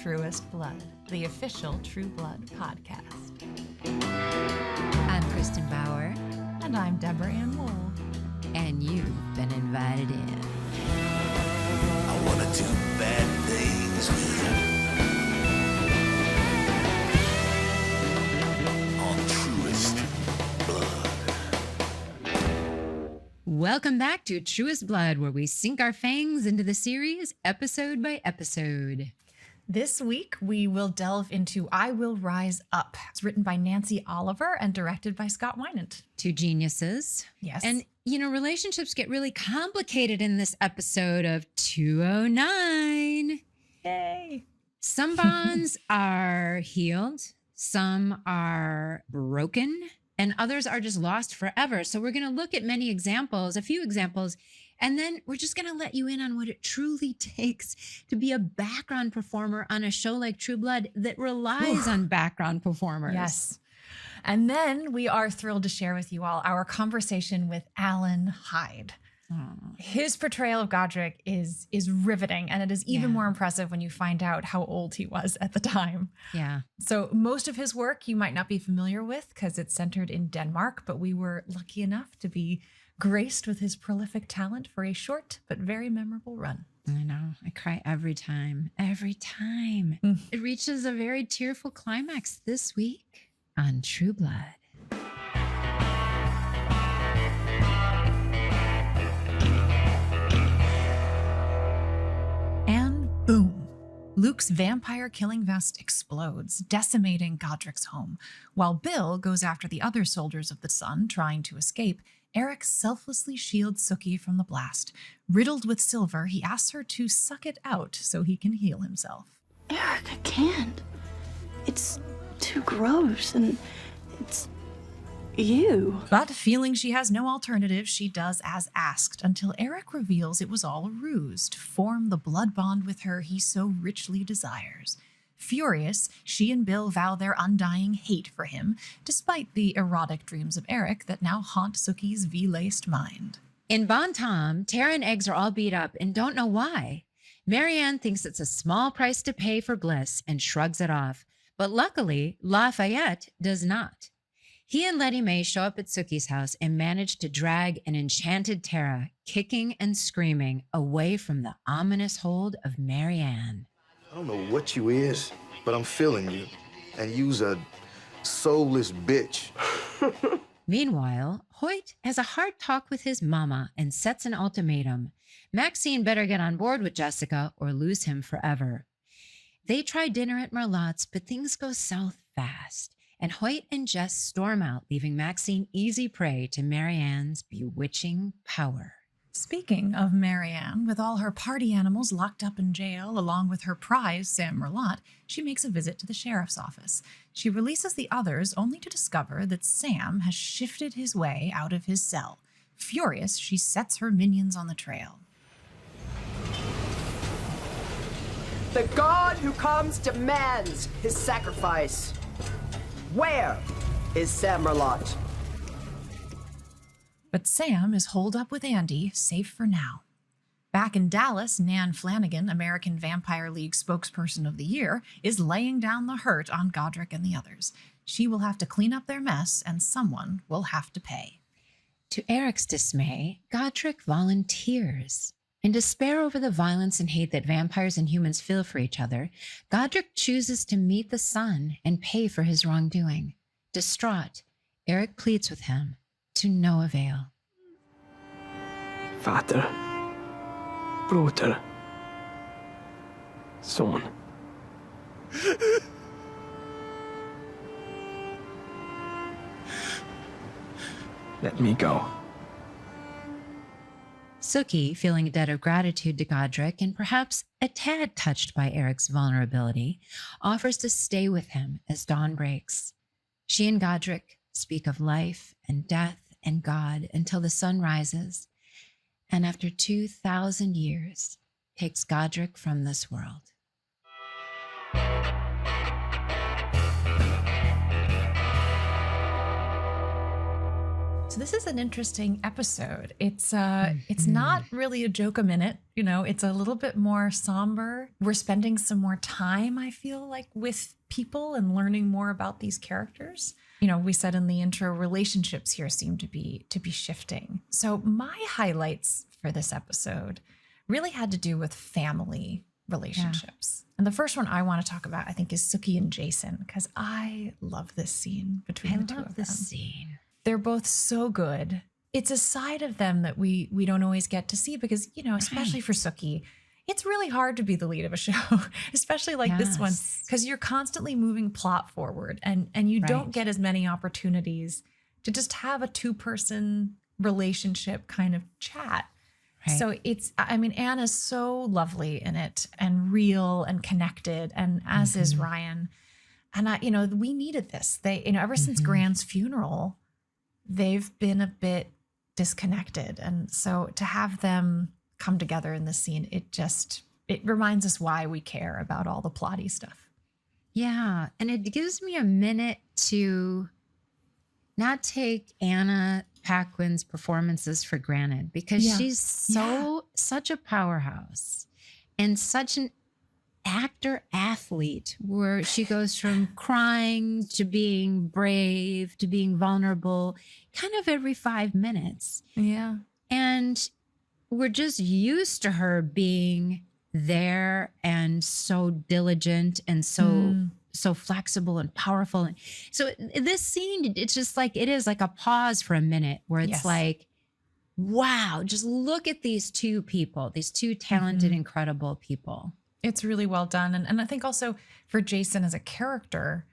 Truest Blood, the official True Blood podcast. I'm Kristin Bauer. And I'm Deborah Ann Wool. And you've been invited in. I want to do bad things with you. On Truest Blood. Welcome back to Truest Blood, where we sink our fangs into the series episode by episode. This week, we will delve into I Will Rise Up. It's written by Nancy Oliver and directed by Scott Winant. Two geniuses. Yes. And, relationships get really complicated in this episode of 209. Yay. Some bonds are healed, some are broken, and others are just lost forever. So we're going to look at a few examples, and then we're just going to let you in on what it truly takes to be a background performer on a show like True Blood that relies on background performers. Yes. And then we are thrilled to share with you all our conversation with Allan Hyde. His portrayal of Godric is riveting, and it is even more impressive when you find out how old he was at the time. Yeah. So most of his work you might not be familiar with because it's centered in Denmark, but we were lucky enough to be graced with his prolific talent for a short but very memorable run. I know. I cry every time. Every time. It reaches a very tearful climax this week on True Blood. And boom. Luke's vampire-killing vest explodes, decimating Godric's home. While Bill goes after the other soldiers of the Sun trying to escape, Eric selflessly shields Sookie from the blast. Riddled with silver, he asks her to suck it out so he can heal himself. Eric, I can't. It's too gross, and it's you. But feeling she has no alternative, she does as asked, until Eric reveals it was all a ruse to form the blood bond with her he so richly desires. Furious, she and Bill vow their undying hate for him, despite the erotic dreams of Eric that now haunt Sookie's V-laced mind. In Bon Tom, Tara and Eggs are all beat up and don't know why. Marianne thinks it's a small price to pay for bliss and shrugs it off. But luckily, Lafayette does not. He and Letty Mae show up at Sookie's house and manage to drag an enchanted Tara, kicking and screaming, away from the ominous hold of Marianne. I don't know what you is, but I'm feeling you. And you's a soulless bitch. Meanwhile, Hoyt has a hard talk with his mama and sets an ultimatum. Maxine better get on board with Jessica or lose him forever. They try dinner at Merlotte's, but things go south fast, and Hoyt and Jess storm out, leaving Maxine easy prey to Marianne's bewitching power. Speaking of Marianne, with all her party animals locked up in jail, along with her prize, Sam Merlotte, she makes a visit to the sheriff's office. She releases the others only to discover that Sam has shifted his way out of his cell. Furious, she sets her minions on the trail. The god who comes demands his sacrifice. Where is Sam Merlotte? But Sam is holed up with Andy, safe for now. Back in Dallas, Nan Flanagan, American Vampire League spokesperson of the year, is laying down the hurt on Godric and the others. She will have to clean up their mess, and someone will have to pay. To Eric's dismay, Godric volunteers. In despair over the violence and hate that vampires and humans feel for each other, Godric chooses to meet the sun and pay for his wrongdoing. Distraught, Eric pleads with him, to no avail. Vater, broder, son. Let me go. Sookie, feeling a debt of gratitude to Godric and perhaps a tad touched by Eric's vulnerability, offers to stay with him as dawn breaks. She and Godric speak of life and death and God until the sun rises, and after 2,000 years, takes Godric from this world. So this is an interesting episode. It's not really a joke a minute, you know, it's a little bit more somber. We're spending some more time, I feel like, with people and learning more about these characters. You know, we said in the intro, relationships here seem to be shifting. So my highlights for this episode really had to do with family relationships. And the first one I want to talk about, I think, is Sookie and Jason, because I love this scene between the two of them. I love this scene. They're both so good. It's a side of them that we don't always get to see because, you know, especially for Sookie, it's really hard to be the lead of a show, especially like this one, because you're constantly moving plot forward and you don't get as many opportunities to just have a two-person relationship kind of chat. Right. So I mean, Anna's so lovely in it and real and connected, and as is Ryan. And you know, we needed this. They, you know, ever since Grant's funeral, they've been a bit disconnected. And so to have them come together in this scene, it reminds us why we care about all the plotty stuff. Yeah. And it gives me a minute to not take Anna Paquin's performances for granted, because she's such a powerhouse and such an actor athlete, where she goes from crying to being brave to being vulnerable kind of every 5 minutes. Yeah. And we're just used to her being there and so diligent and so flexible and powerful. So this scene, it's just like, it is like a pause for a minute where it's like, wow, just look at these two people, these two talented, incredible people. It's really well done. And I think also for Jason as a character,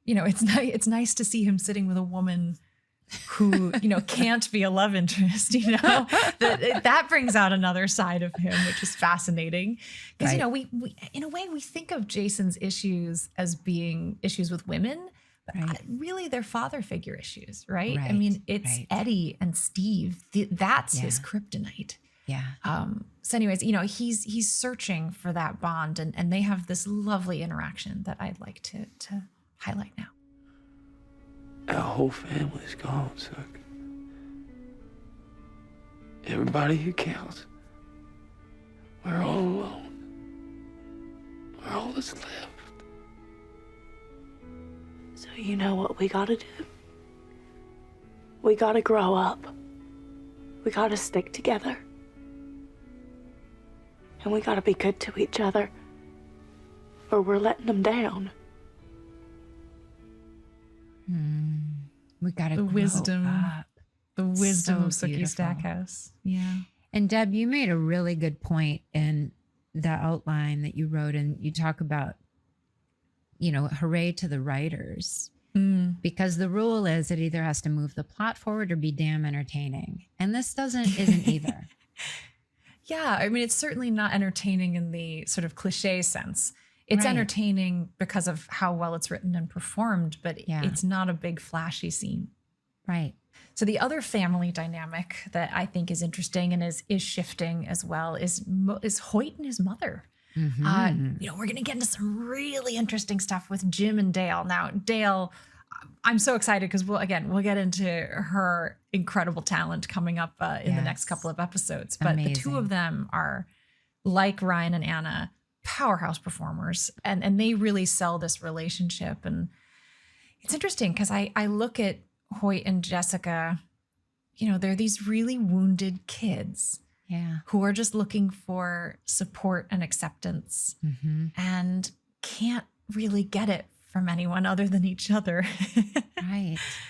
you know, it's nice to see him sitting with a woman who, you know, can't be a love interest, you know, that brings out another side of him, which is fascinating. Because, you know, we in a way, we think of Jason's issues as being issues with women, but really they're father figure issues, right? I mean, it's Eddie and Steve. That's his kryptonite. Yeah. So anyways, you know, he's searching for that bond, and they have this lovely interaction that I'd like to highlight now. Our whole family's gone, Suck. Everybody who counts. We're all alone. We're all that's left. So you know what we gotta do? We gotta grow up. We gotta stick together. And we gotta be good to each other, or we're letting them down. We gotta the grow wisdom up. The wisdom of So Sookie beautiful. Stackhouse. Yeah. And Deb, you made a really good point in the outline that you wrote, and you talk about, you know, hooray to the writers, because the rule is it either has to move the plot forward or be damn entertaining, and this isn't either. Yeah, I mean, it's certainly not entertaining in the sort of cliche sense. It's entertaining because of how well it's written and performed, but it's not a big flashy scene. Right. So the other family dynamic that I think is interesting and is shifting as well is Hoyt and his mother. You know, we're going to get into some really interesting stuff with Jim and Dale. Now, Dale, I'm so excited because we'll get into her incredible talent coming up in the next couple of episodes. But the two of them are, like Ryan and Anna, powerhouse performers, and they really sell this relationship. And it's interesting because I look at Hoyt and Jessica, you know, they're these really wounded kids who are just looking for support and acceptance and can't really get it from anyone other than each other.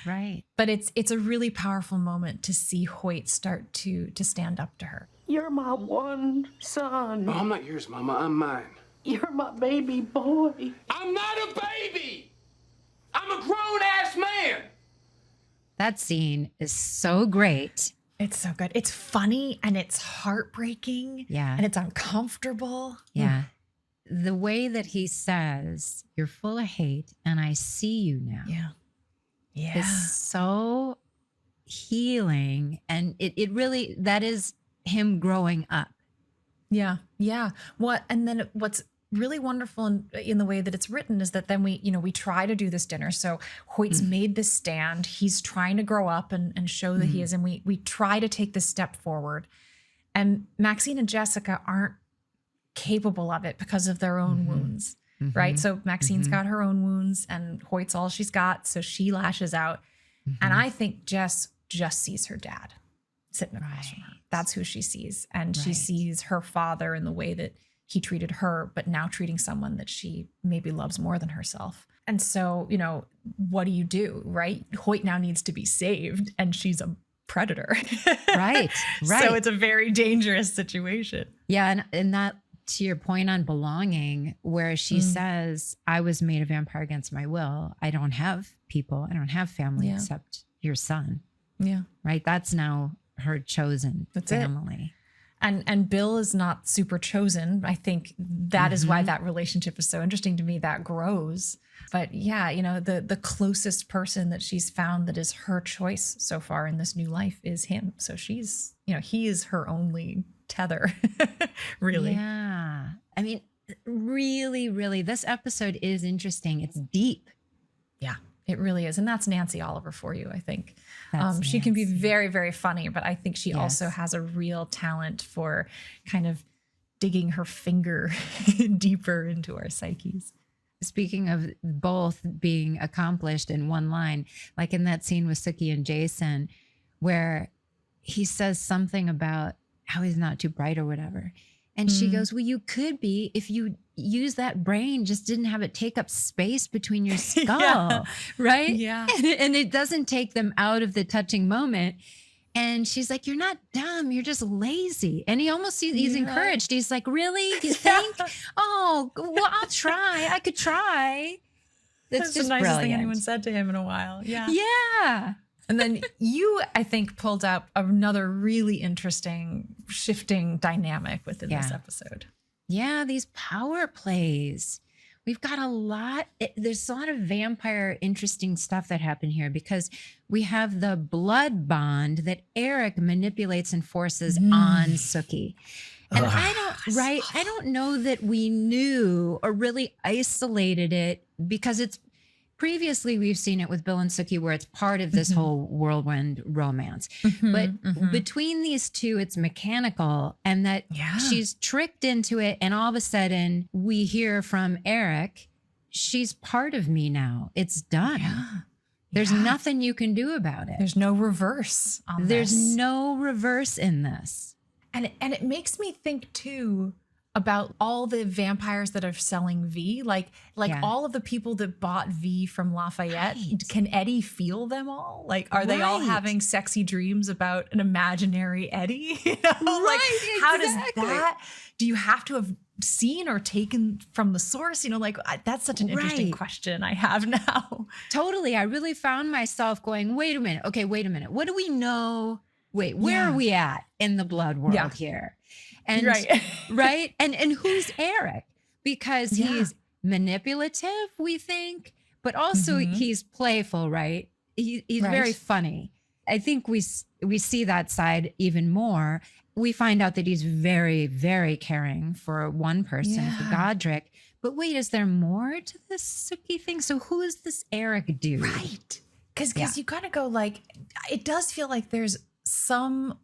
Right. But it's a really powerful moment to see Hoyt start to stand up to her. You're my one son. Oh, I'm not yours, Mama. I'm mine. You're my baby boy. I'm not a baby. I'm a grown-ass man. That scene is so great. It's so good. It's funny and it's heartbreaking. Yeah. And it's uncomfortable. Yeah. The way that he says, "You're full of hate and I see you now." Yeah. Is so healing. And it really, that is him growing up. Yeah. What's really wonderful in the way that it's written is that then we try to do this dinner. So Hoyt's made this stand. He's trying to grow up and show that he is. And we try to take this step forward. And Maxine and Jessica aren't capable of it because of their own wounds, right? So Maxine's got her own wounds and Hoyt's all she's got. So she lashes out. And I think Jess just sees her dad sitting across from her. That's who she sees. And she sees her father in the way that he treated her, but now treating someone that she maybe loves more than herself. And so, what do, right? Hoyt now needs to be saved and she's a predator. Right. So it's a very dangerous situation. Yeah. And that, to your point on belonging, where she says, I was made a vampire against my will. I don't have people. I don't have family except your son. Yeah. Right. That's now her chosen family. And Bill is not super chosen. I think that is why that relationship is so interesting to me. That grows. But yeah, the closest person that she's found that is her choice so far in this new life is him. So she's, he is her only tether, really. Yeah. I mean, really, really, this episode is interesting. It's deep. Yeah, it really is. And that's Nancy Oliver for you, I think. That's she can be Nancy. very, very funny, but I think she also has a real talent for kind of digging her finger deeper into our psyches. Speaking of both being accomplished in one line, like in that scene with Sookie and Jason, where he says something about how he's not too bright or whatever. And she goes, well, you could be if you use that brain, just didn't have it take up space between your skull, right? Yeah. And it doesn't take them out of the touching moment. And she's like, you're not dumb, you're just lazy. And he almost he's encouraged. He's like, really? You think? Oh, well, I'll try. I could try. That's just the nicest brilliant thing anyone said to him in a while. Yeah. Yeah. And then you, I think, pulled up another really interesting shifting dynamic within this episode. Yeah, these power plays. We've got a lot. There's a lot of vampire interesting stuff that happened here because we have the blood bond that Eric manipulates and forces on Sookie. And I don't know that we knew or really isolated it because it's previously we've seen it with Bill and Sookie where it's part of this whole whirlwind romance. But between these two, it's mechanical and that she's tricked into it. And all of a sudden we hear from Eric, she's part of me now. It's done. Yeah. There's nothing you can do about it. There's no reverse on There's this. no reverse in this. And it makes me think too about all the vampires that are selling V, like all of the people that bought V from Lafayette. Right. Can Eddie feel them all? Like, are they all having sexy dreams about an imaginary Eddie? How does that? Do you have to have seen or taken from the source? That's such an interesting question I have now. Totally. I really found myself going, wait a minute. Okay, wait a minute. What do we know? Wait, where are we at in the blood world here? And right. And who's Eric? Because he's manipulative, we think, but also he's playful, right? He's very funny. I think we see that side even more. We find out that he's very, very caring for one person, for Godric. But wait, is there more to this Sookie thing? So who is this Eric dude? Right. Because you gotta go it does feel like there's some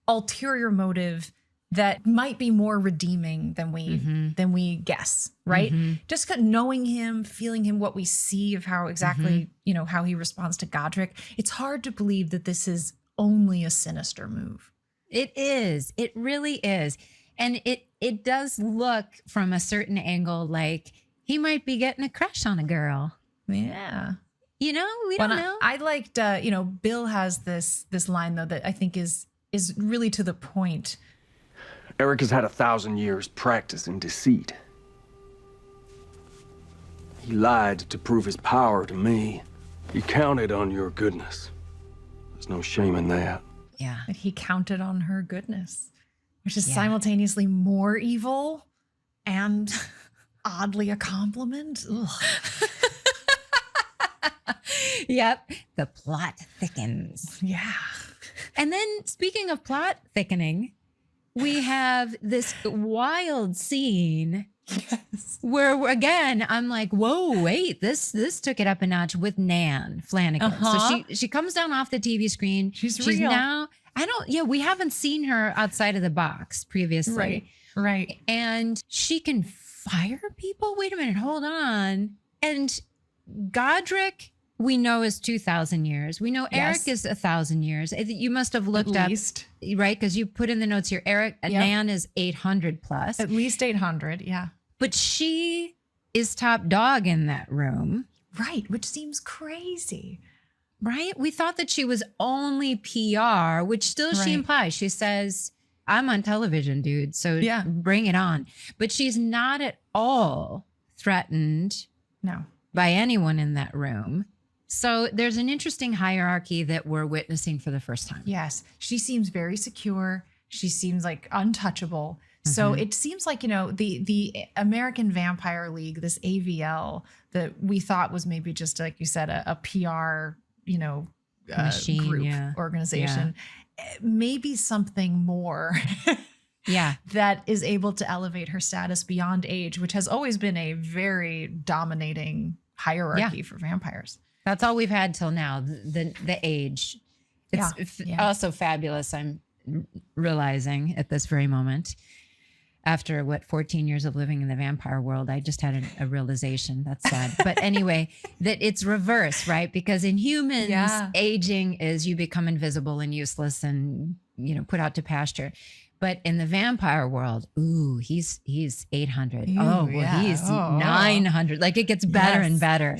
ulterior motive that might be more redeeming than we guess, right? Just knowing him, feeling him, what we see of how exactly, how he responds to Godric, it's hard to believe that this is only a sinister move. It is. It really is. And it does look from a certain angle like he might be getting a crush on a girl. Yeah. We don't know. I liked, Bill has this line though that I think is really to the point. Eric has had 1,000 years practice in deceit. He lied to prove his power to me. He counted on your goodness. There's no shame in that. Yeah. But he counted on her goodness, which is simultaneously more evil and oddly a compliment. Yep. The plot thickens. Yeah. And then speaking of plot thickening, we have this wild scene Where again, I'm like, whoa, wait, this took it up a notch with Nan Flanagan. So she comes down off the TV screen. She's real. Now, we haven't seen her outside of the box previously. Right. And she can fire people? Wait a minute, hold on. And Godric, we know is 2,000 years. We know Eric is 1,000 years. You must have looked At up, least. right? Because you put in the notes here, Eric, Nan is 800 plus. At least 800, yeah. But she is top dog in that room. Right, which seems crazy. Right? We thought that she was only PR, which still she implies. She says, I'm on television, dude. So bring it on. But she's not at all threatened by anyone in that room. So there's an interesting hierarchy that we're witnessing for the first time. Yes. She seems very secure. She seems like untouchable. So it seems like, the American Vampire League, this AVL that we thought was maybe just like you said, a PR, machine, group, organization, maybe something more that is able to elevate her status beyond age, which has always been a very dominating hierarchy for vampires. That's all we've had till now, the age. It's also fabulous, I'm realizing at this very moment. After 14 years of living in the vampire world, I just had a realization. That's sad. But anyway, that it's reverse, right? Because in humans, aging is you become invisible and useless and, put out to pasture. But in the vampire world, he's 800. He's 900. Like it gets better and better,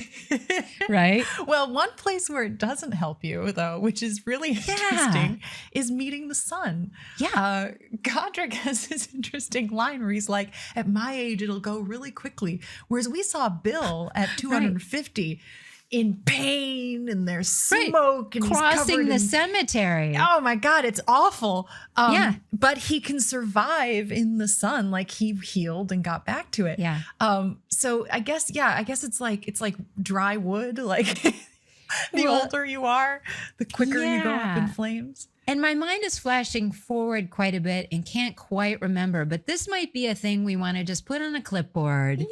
right? Well, one place where it doesn't help you, though, which is really interesting, is meeting the sun. Yeah. Godric has this interesting line where he's like, at my age, it'll go really quickly. Whereas we saw Bill at 250 in pain and there's smoke and crossing the in cemetery. Oh my God, it's awful. But he can survive in the sun, like he healed and got back to it. Yeah. So I guess it's like dry wood. Like the older you are, the quicker you go up in flames. And my mind is flashing forward quite a bit and can't quite remember, but this might be a thing we want to just put on a clipboard and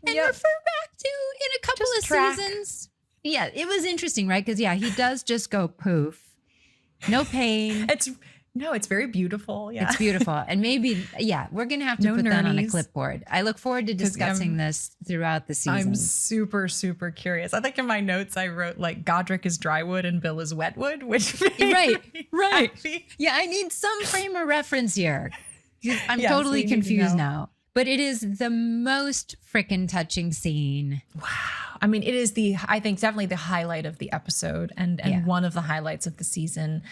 refer back to in a couple of seasons. Yeah, it was interesting, right? Because he does just go poof, no pain. It's very beautiful. Yeah, it's beautiful, and maybe we're gonna have to put that on a clipboard. I look forward to discussing this throughout the season. I'm super, super curious. I think in my notes I wrote like Godric is drywood and Bill is wetwood, which right. Yeah, I need some frame of reference here. I'm totally confused now. But it is the most frickin' touching scene. Wow. I mean, it is I think definitely the highlight of the episode and one of the highlights of the season.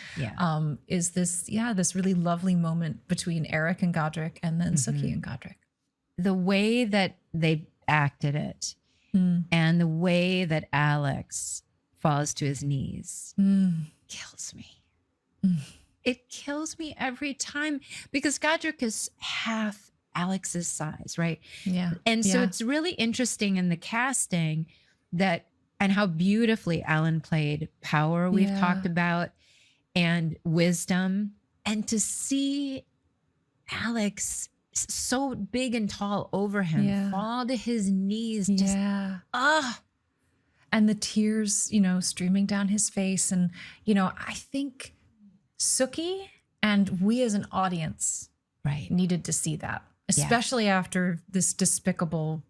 Is this really lovely moment between Eric and Godric and then Sookie and Godric. The way that they acted it and the way that Alex falls to his knees kills me. It kills me every time because Godric is half Alex's size, right? Yeah. And so it's really interesting in the casting and how beautifully Allan played power we've talked about and wisdom. And to see Alex so big and tall over him fall to his knees, just and the tears, streaming down his face. And, I think Sookie and we as an audience needed to see that. Especially after this despicable,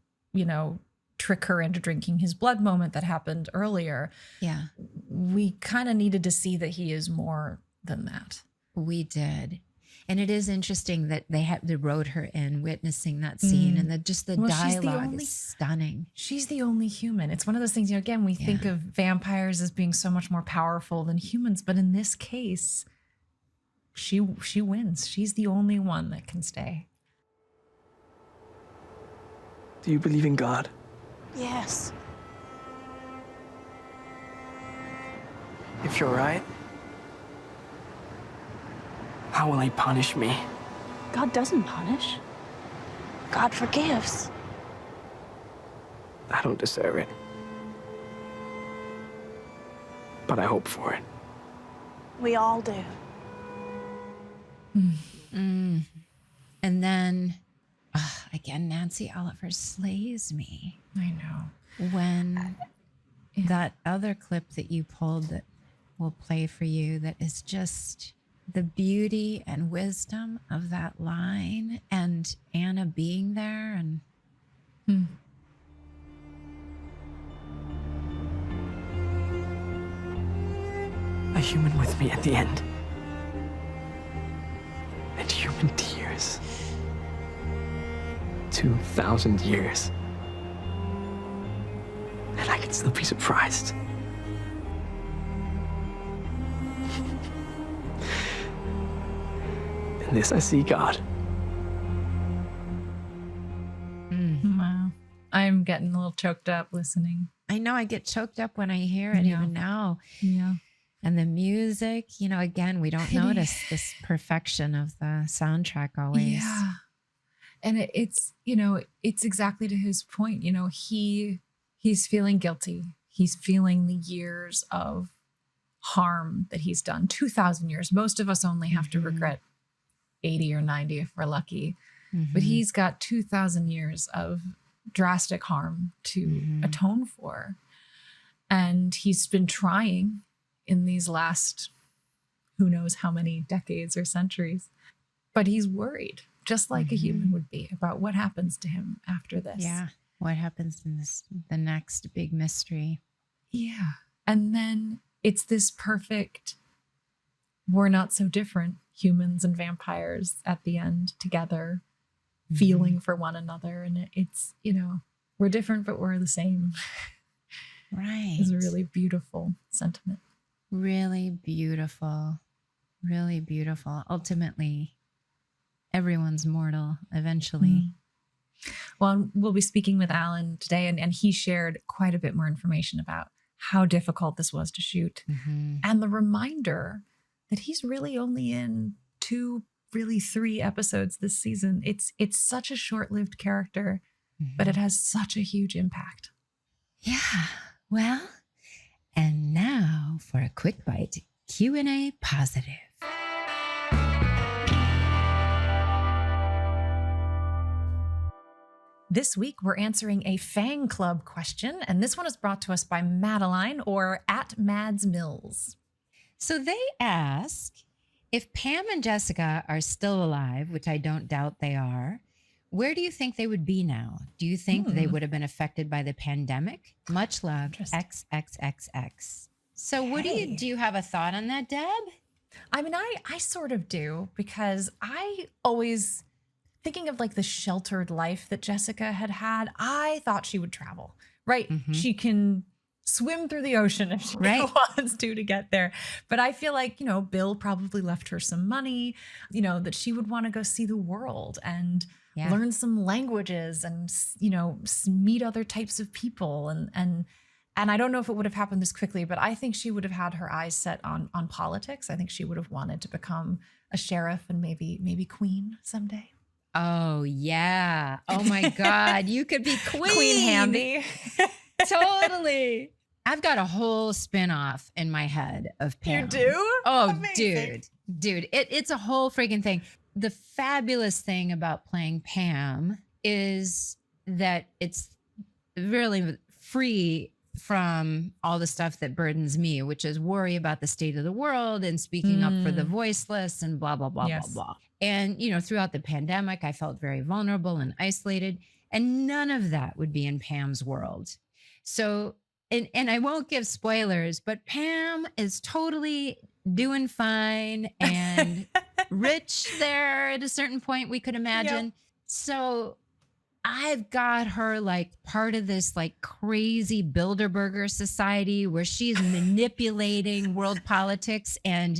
trick her into drinking his blood moment that happened earlier. Yeah. We kind of needed to see that he is more than that. We did. And it is interesting that they wrote her in witnessing that scene and the dialogue is stunning. She's the only human. It's one of those things, again, we think of vampires as being so much more powerful than humans, but in this case, she wins. She's the only one that can stay. Do you believe in God? Yes. If you're right, how will he punish me? God doesn't punish. God forgives. I don't deserve it. But I hope for it. We all do. And then again, Nancy Oliver slays me. I know. When that other clip that you pulled that will play for you, that is just the beauty and wisdom of that line and Anna being there and A human with me at the end. And human tears. 2,000 years. And I can still be surprised. In this I see God. Wow. I'm getting a little choked up listening. I know I get choked up when I hear it even now. Yeah. And the music, you know, again, we don't notice this perfection of the soundtrack always. Yeah. And it's, you know, it's exactly to his point. You know, he's feeling guilty. He's feeling the years of harm that he's done. 2,000 years. Most of us only have to regret 80 or 90 if we're lucky. But he's got 2,000 years of drastic harm to atone for. And he's been trying in these last, who knows how many decades or centuries. But he's worried, just like a human would be, about what happens to him after this. Yeah. What happens in the next big mystery. Yeah. And then it's this perfect, we're not so different, humans and vampires at the end together, feeling for one another. And it's, you know, we're different, but we're the same. Right. It's a really beautiful sentiment. Really beautiful. Really beautiful. Ultimately, everyone's mortal eventually. Well, we'll be speaking with Allan today, and he shared quite a bit more information about how difficult this was to shoot and the reminder that he's really only in 2, really 3 episodes this season. It's such a short-lived character, but it has such a huge impact. Yeah. Well, and now for a quick bite, Q&A positive. This week, we're answering a Fang Club question, and this one is brought to us by Madeline, or at Mads Mills. So they ask, if Pam and Jessica are still alive, which I don't doubt they are, where do you think they would be now? Do you think they would have been affected by the pandemic? Much love, XXXX. So what do you have a thought on that, Deb? I mean, I sort of do, because I always, thinking of like the sheltered life that Jessica had, I thought she would travel, right? She can swim through the ocean if she wants to get there. But I feel like, you know, Bill probably left her some money, you know, that she would want to go see the world and learn some languages and, you know, meet other types of people. And I don't know if it would have happened this quickly, but I think she would have had her eyes set on politics. I think she would have wanted to become a sheriff and maybe queen someday. Oh, yeah. Oh, my God. You could be Queen Hamby. Totally. I've got a whole spinoff in my head of Pam. You do? Oh, Amazing. dude. It's a whole freaking thing. The fabulous thing about playing Pam is that it's really free from all the stuff that burdens me, which is worry about the state of the world and speaking up for the voiceless and blah, blah, blah, blah, blah. And, you know, throughout the pandemic, I felt very vulnerable and isolated, and none of that would be in Pam's world. So, and I won't give spoilers, but Pam is totally doing fine and rich there at a certain point, we could imagine. Yep. So I've got her like part of this like crazy Bilderberger society where she's manipulating world politics and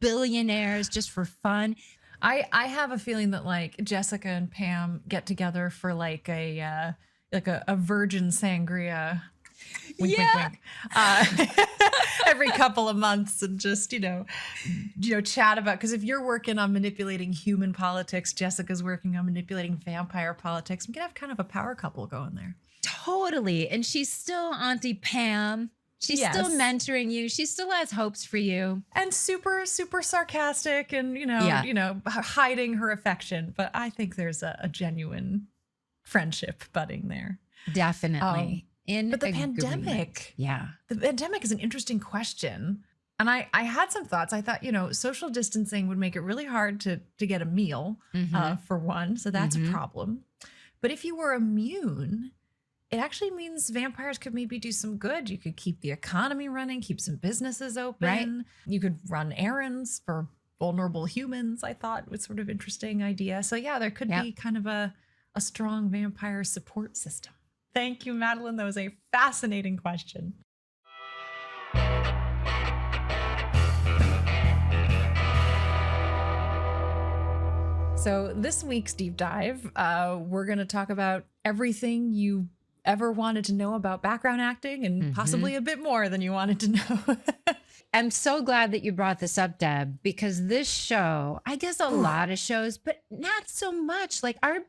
billionaires just for fun. I have a feeling that like Jessica and Pam get together for like a virgin sangria, wink, wink, wink, every couple of months, and just you know chat about, because if you're working on manipulating human politics, Jessica's working on manipulating vampire politics. We can have kind of a power couple going there. Totally, and she's still Auntie Pam. She's still mentoring you. She still has hopes for you. And super, super sarcastic and, hiding her affection. But I think there's a genuine friendship budding there. Definitely. But the pandemic, the pandemic is an interesting question. And I had some thoughts. I thought, social distancing would make it really hard to get a meal, for one. So that's a problem. But if you were immune, it actually means vampires could maybe do some good. You could keep the economy running, keep some businesses open. Right. You could run errands for vulnerable humans, I thought was sort of interesting idea. So yeah, there could be kind of a strong vampire support system. Thank you, Madeline. That was a fascinating question. So this week's deep dive, we're going to talk about everything you ever wanted to know about background acting and possibly a bit more than you wanted to know. I'm so glad that you brought this up, Deb, because this show, I guess a lot of shows, but not so much. Like our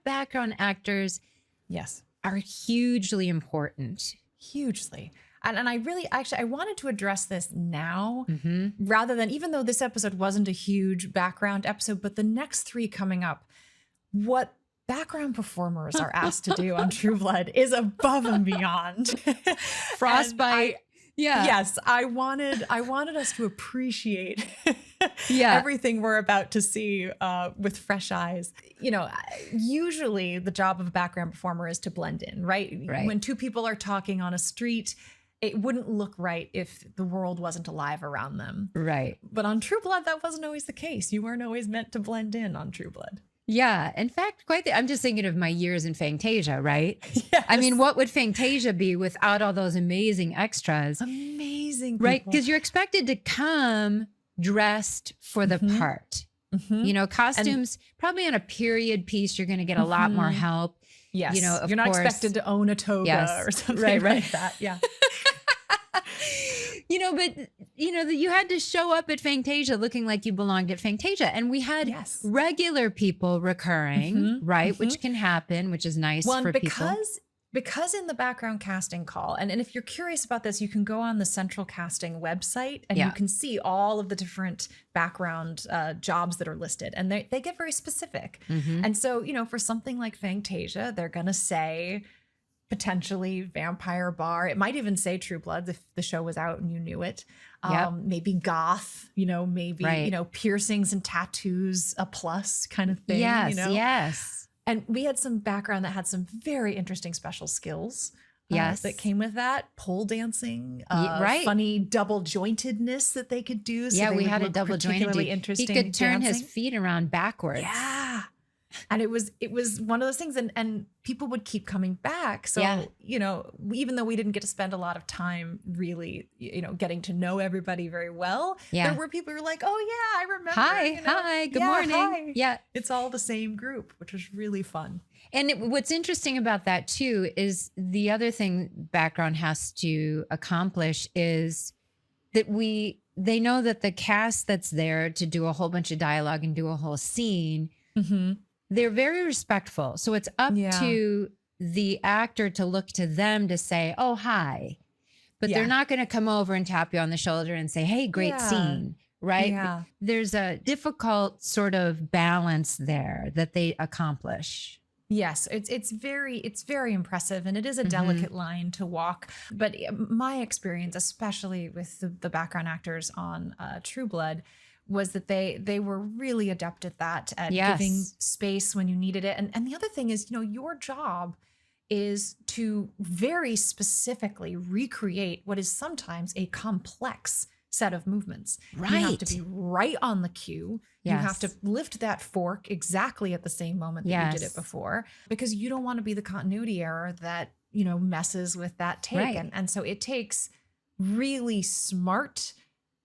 background actors, yes, are hugely important. Hugely. And I really, actually, I wanted to address this now rather than, even though this episode wasn't a huge background episode, but the next three coming up, what background performers are asked to do on True Blood is above and beyond. Frostbite. Yes, I wanted us to appreciate everything we're about to see with fresh eyes. Usually the job of a background performer is to blend in, right? When two people are talking on a street, it wouldn't look right if the world wasn't alive around them. Right. But on True Blood, that wasn't always the case. You weren't always meant to blend in on True Blood. Yeah. In fact, I'm just thinking of my years in Fantasia, right? Yes. I mean, what would Fantasia be without all those amazing extras? Amazing people. Right? Because you're expected to come dressed for the part. Costumes, probably on a period piece, you're going to get a lot more help. Yes. Of you're not course, expected to own a toga or something like that. Yeah. You had to show up at Fantasia looking like you belonged at Fantasia. And we had regular people recurring, right? Which can happen, which is nice for people. Because in the background casting call, and if you're curious about this, you can go on the central casting website and you can see all of the different background jobs that are listed. And they get very specific. And so, for something like Fantasia, they're going to say potentially vampire bar. It might even say True Blood if the show was out and you knew it. Maybe goth, maybe, piercings and tattoos, a plus kind of thing. Yes. And we had some background that had some very interesting special skills that came with that. Pole dancing, funny double jointedness that they could do. So we had a double jointed dude. He could turn his feet around backwards. Yeah. And it was one of those things, and people would keep coming back. So, even though we didn't get to spend a lot of time really, getting to know everybody very well, there were people who were like, oh yeah, I remember. Hi, good morning. Hi. Yeah. It's all the same group, which was really fun. And what's interesting about that too, is the other thing background has to accomplish is that they know that the cast that's there to do a whole bunch of dialogue and do a whole scene, they're very respectful. So it's up to the actor to look to them to say, oh, hi. But they're not going to come over and tap you on the shoulder and say, hey, great scene, right? Yeah. There's a difficult sort of balance there that they accomplish. Yes, it's very impressive, and it is a delicate line to walk. But my experience, especially with the background actors on True Blood, was that they were really adept at that, at giving space when you needed it. And the other thing is, your job is to very specifically recreate what is sometimes a complex set of movements. Right. You have to be right on the cue. You have to lift that fork exactly at the same moment that you did it before, because you don't want to be the continuity error that, messes with that take. Right. And so it takes really smart,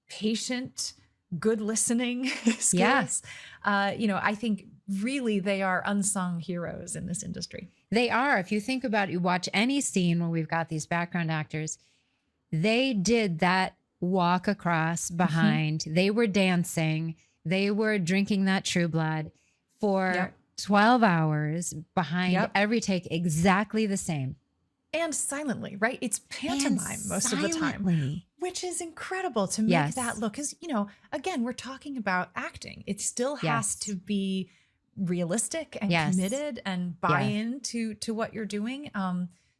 patient, good listening skills. I think really they are unsung heroes in this industry. They are. If you think about it, you watch any scene where we've got these background actors, they did that walk across behind. They were dancing. They were drinking that True Blood for 12 hours behind every take, exactly the same. And silently, right? It's pantomime most of the time, which is incredible to make that look. Because, again, we're talking about acting. It still has to be realistic and Yes. committed and buy into what you're doing.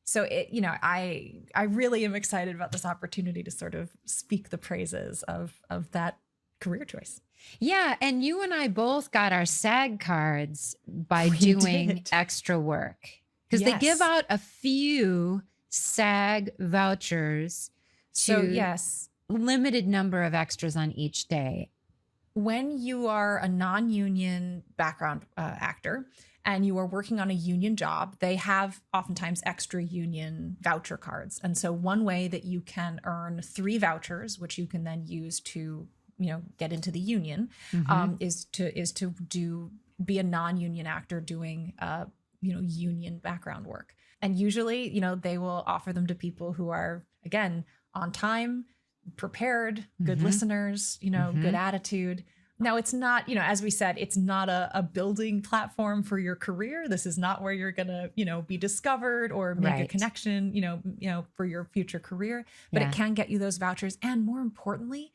So it, I really am excited about this opportunity to sort of speak the praises of that career choice. Yeah, and you and I both got our SAG cards by We doing did. extra work, because they give Yes. out a few SAG vouchers So to yes, limited number of extras on each day. when you are a non-union background actor and you are working on a union job, they have oftentimes extra union voucher cards. And so one way that you can earn 3 vouchers, which you can then use to, get into the union, is to be a non-union actor doing, union background work. And usually, they will offer them to people who are, again, on time, prepared, good listeners, good attitude. Now, it's not, as we said, it's not a building platform for your career. This is not where you're going to, be discovered or make a Right. connection, for your future career. But Yeah. it can get you those vouchers. And more importantly,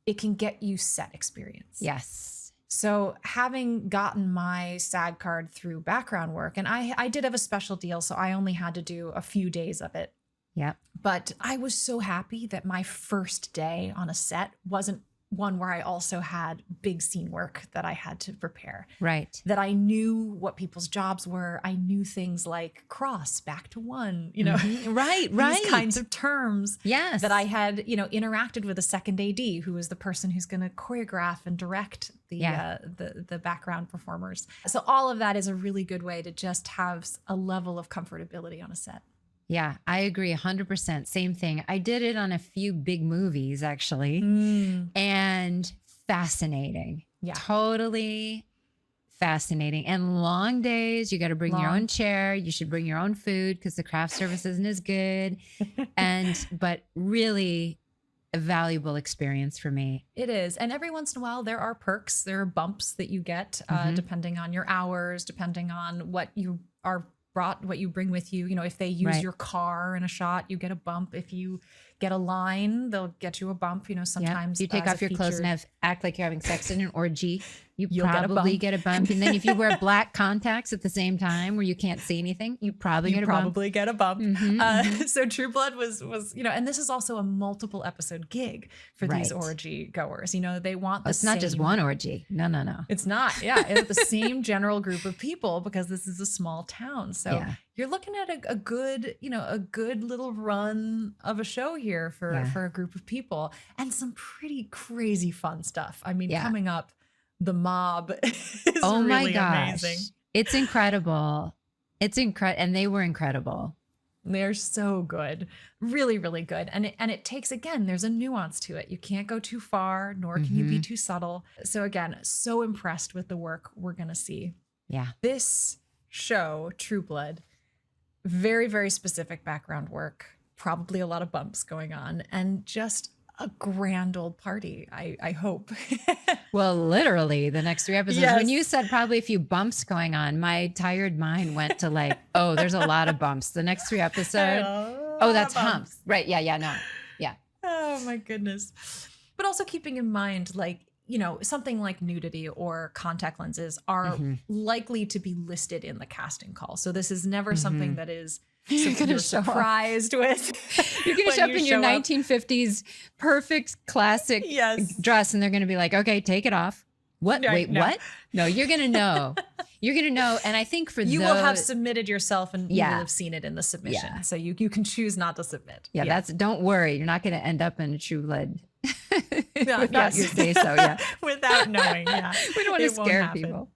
it can get you set experience. Yes. So having gotten my SAG card through background work, and I did have a special deal, so I only had to do a few days of it. Yep. But I was so happy that my first day on a set wasn't one where I also had big scene work that I had to prepare. Right. That I knew what people's jobs were. I knew things like cross, back to one, Right, these kinds of terms. Yes. That I had, interacted with a second AD who is the person who's going to choreograph and direct the background performers. So all of that is a really good way to just have a level of comfortability on a set. Yeah, I agree 100%. Same thing. I did it on a few big movies, actually, and fascinating. Yeah. Totally fascinating. And long days. You got to bring your own chair. You should bring your own food because the craft service isn't as good. But really a valuable experience for me. It is. And every once in a while, there are perks. There are bumps that you get depending on your hours, depending on what you bring with you. If they use Right. your car in a shot, you get a bump. If you get a line, they'll get you a bump. Sometimes You take as off a your clothes and featured- act like you're having sex in an orgy. You'll get a probably bump. get a bump. And then if you wear black contacts at the same time where you can't see anything, you probably get a bump. get a bump. Mhm, So True Blood was and this is also a multiple episode gig for these Right. orgy goers. They want the It's not just same- one orgy. No. It's not. Yeah, it's the same general group of people because this is a small town. So Yeah. you're looking at a good, a good little run of a show here for a group of people and some pretty crazy fun stuff. I mean, Yeah. coming up, the mob is Oh my really gosh. amazing. It's incredible. And they were incredible. They're so good. Really, really good. And it takes, again, there's a nuance to it. You can't go too far, nor can you be too subtle. So again, so impressed with the work we're going to see. Yeah. This show, True Blood, very, very specific background work, probably a lot of bumps going on, and just a grand old party, I hope. Well, literally the next 3 episodes. Yes. When you said probably a few bumps going on, my tired mind went to like, oh, there's a lot of bumps. The next 3 episodes. Oh, that's humps. Right. Yeah. No. Yeah. Oh my goodness. But also keeping in mind, like, something like nudity or contact lenses are likely to be listed in the casting call. So this is never something that is you're surprised with. You're going to when show up you in your show up. 1950s perfect classic Yes. dress, and they're going to be like, okay, take it off. What? Right, Wait, no. what? No, you're going to know. You're going to know. And I think for You will have submitted yourself and you Yeah. will have seen it in the submission. Yeah. So you can choose not to submit. Yeah, don't worry. You're not going to end up in a True Blood Yeah, without yes. your say so. Yeah. Without knowing. Yeah. We don't want to It won't scare happen. people.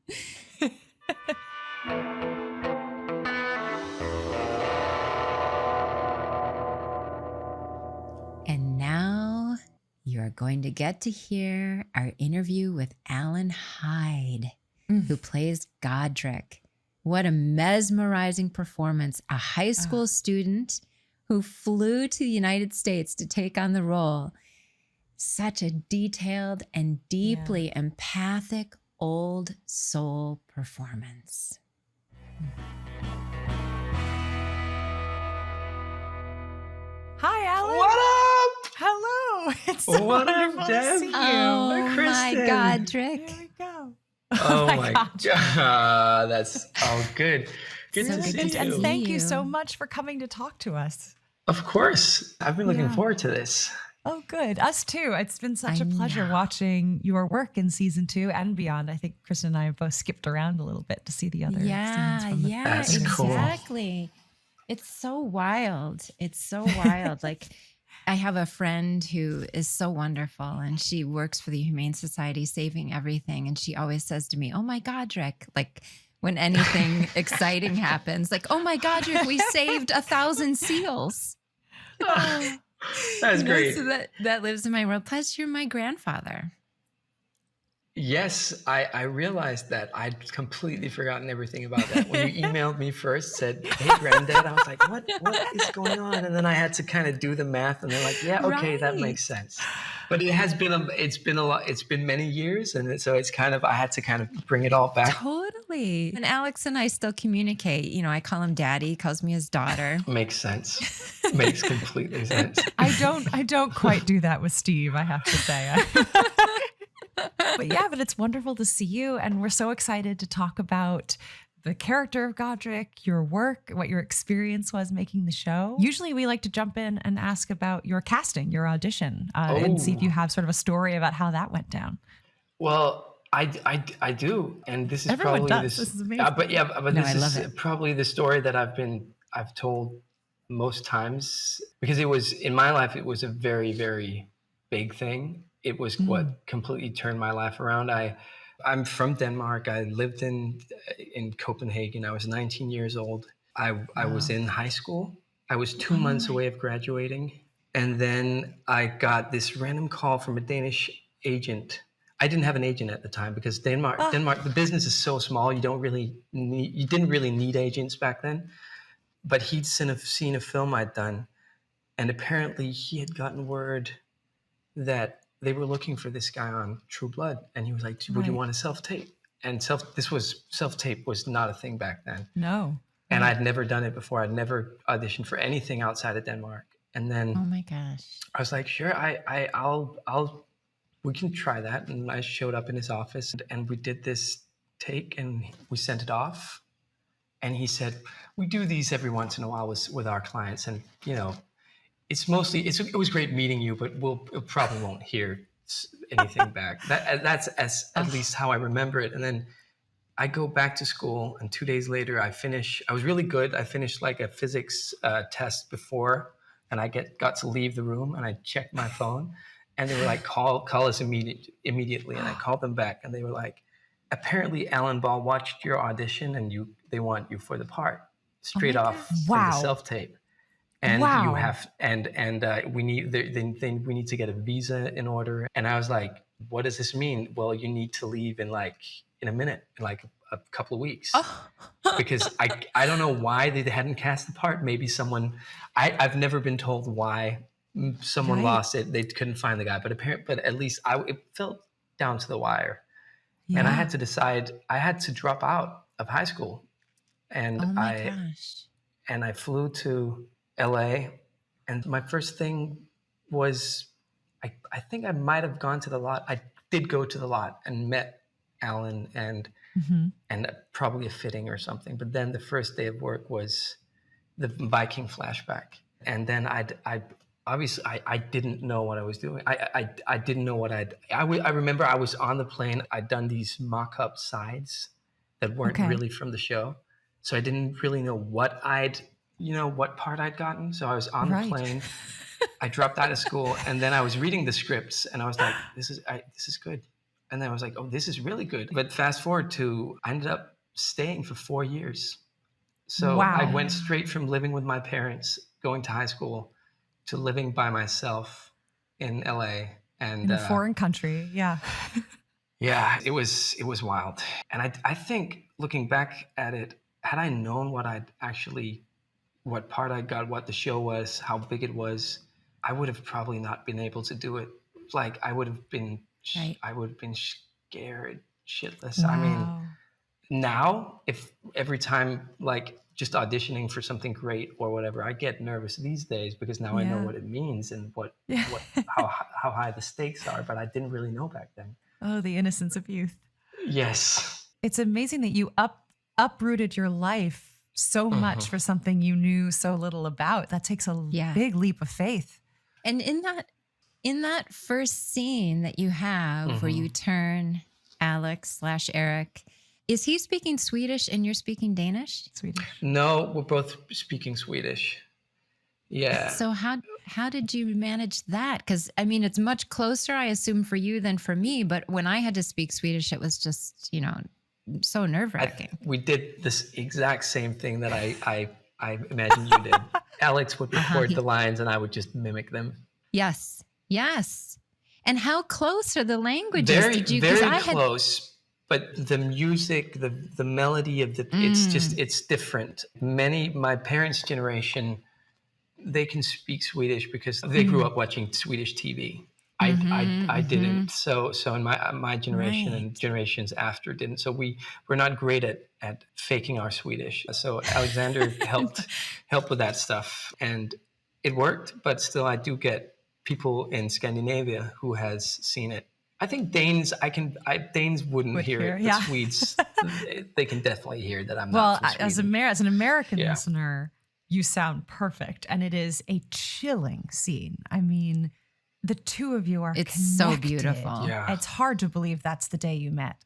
And now you are going to get to hear our interview with Allan Hyde, who plays Godric. What a mesmerizing performance. A high school student who flew to the United States to take on the role. Such a detailed and deeply empathic old soul performance. Hi, Allan. What up? Hello. It's so What up, wonderful to Deb? see you. Oh my Kristin. Godric. Here we go. Oh my gosh. God. That's good. Good So to good see to And you. thank you so you. much for coming to talk to us. Of course. I've been looking Yeah. forward to this. Oh, good. Us too. It's been such I a pleasure know. watching your work in season 2 and beyond. I think Kristin and I have both skipped around a little bit to see the other scenes from the That's cool. Exactly. It's so wild. It's so wild. Like, I have a friend who is so wonderful, and she works for the Humane Society, saving everything. And she always says to me, "Oh my Godric," like when anything exciting happens, like, "Oh my Godric, we saved 1,000 seals." That's great. So that lives in my world. Plus, you're my grandfather. Yes, I realized that. I'd completely forgotten everything about that. When you emailed me first, said, "Hey, Granddad," I was like, what is going on? And then I had to kind of do the math, and they're like, "Yeah, okay, that makes sense." But it's been a lot. It's been many years, and so it's kind of, I had to kind of bring it all back. Totally. And Alex and I still communicate. You know, I call him Daddy, he calls me his daughter. Makes sense. Makes completely sense. I don't quite do that with Steve, I have to say. But it's wonderful to see you. And we're so excited to talk about the character of Godric, your work, what your experience was making the show. Usually we like to jump in and ask about your casting, your audition, and see if you have sort of a story about how that went down. Well, I do. And this is Everyone probably does. This is amazing. but No, this I love is it. probably the story that I've told most times, because it was, in my life, it was a very, very big thing. It was what completely turned my life around. I'm from Denmark. I lived in Copenhagen. I was 19 years old. I was in high school. I was 2 months away of graduating. And then I got this random call from a Danish agent. I didn't have an agent at the time because Denmark, the business is so small. You didn't really need agents back then. But he'd seen a film I'd done. And apparently he had gotten word that they were looking for this guy on True Blood, and he was like, "Would you want to self-tape?" And self-tape was not a thing back then. No. And I'd never done it before. I'd never auditioned for anything outside of Denmark. And then Oh my gosh. I was like, "Sure, we can try that." And I showed up in his office, and we did this take, and we sent it off. And he said, "We do these every once in a while with our clients, and it's mostly, it was great meeting you, but it probably won't hear anything back." That's at least how I remember it. And then I go back to school, and 2 days later I was really good. I finished like a physics test before, and I got to leave the room, and I checked my phone, and they were like, call us immediately. And I called them back, and they were like, "Apparently Alan Ball watched your audition, and they want you for the part straight off from the self-tape. And you have, we need to get a visa in order." And I was like, "What does this mean?" "Well, you need to leave in a minute, in like a couple of weeks." Because I don't know why they hadn't cast the part. Maybe I've never been told why someone lost it. They couldn't find the guy, but at least it felt down to the wire. Yeah. And I had to decide, I had to drop out of high school. And I flew to LA, and my first thing was, I think I might have gone to the lot. I did go to the lot and met Alan and probably a fitting or something. But then the first day of work was the Viking flashback. And then I didn't know what I was doing. I didn't know what I remember I was on the plane. I'd done these mock-up sides that weren't really from the show. So I didn't really know what part I'd gotten. So I was on the plane. I dropped out of school, and then I was reading the scripts, and I was like, this is good. And then I was like, oh, this is really good. But fast forward I ended up staying for 4 years. So I went straight from living with my parents, going to high school, to living by myself in LA. And in a foreign country. Yeah. Yeah, it was wild. And I think, looking back at it, had I known what part I got, what the show was, how big it was, I would have probably not been able to do it. Like, I would have been scared shitless. Wow. I mean, now, if every time, like, just auditioning for something great or whatever, I get nervous these days because now I know what it means and how high the stakes are, but I didn't really know back then. Oh, the innocence of youth. Yes. It's amazing that you uprooted your life so much for something you knew so little about. That takes a big leap of faith. And in that first scene that you have where you turn Alex/Eric, is he speaking Swedish and you're speaking Danish? Swedish. No, we're both speaking Swedish. Yeah. So how did you manage that? Because I mean, it's much closer, I assume, for you than for me. But when I had to speak Swedish, it was just, so nerve-wracking. We did this exact same thing that I imagine you did. Alex would record the lines and I would just mimic them. Yes. And how close are the languages? Very close. But the music, the melody of it's different. My parents' generation, they can speak Swedish because they grew up watching Swedish TV. I didn't. So in my generation and generations after didn't. So we're not great at faking our Swedish. So Alexander helped with that stuff, and it worked. But still, I do get people in Scandinavia who has seen it. I think Danes wouldn't hear it, but Swedes, they can definitely hear that I'm not from Sweden. As an American listener, you sound perfect, and it is a chilling scene. I mean, the two of you are connected. So beautiful. Yeah. It's hard to believe that's the day you met.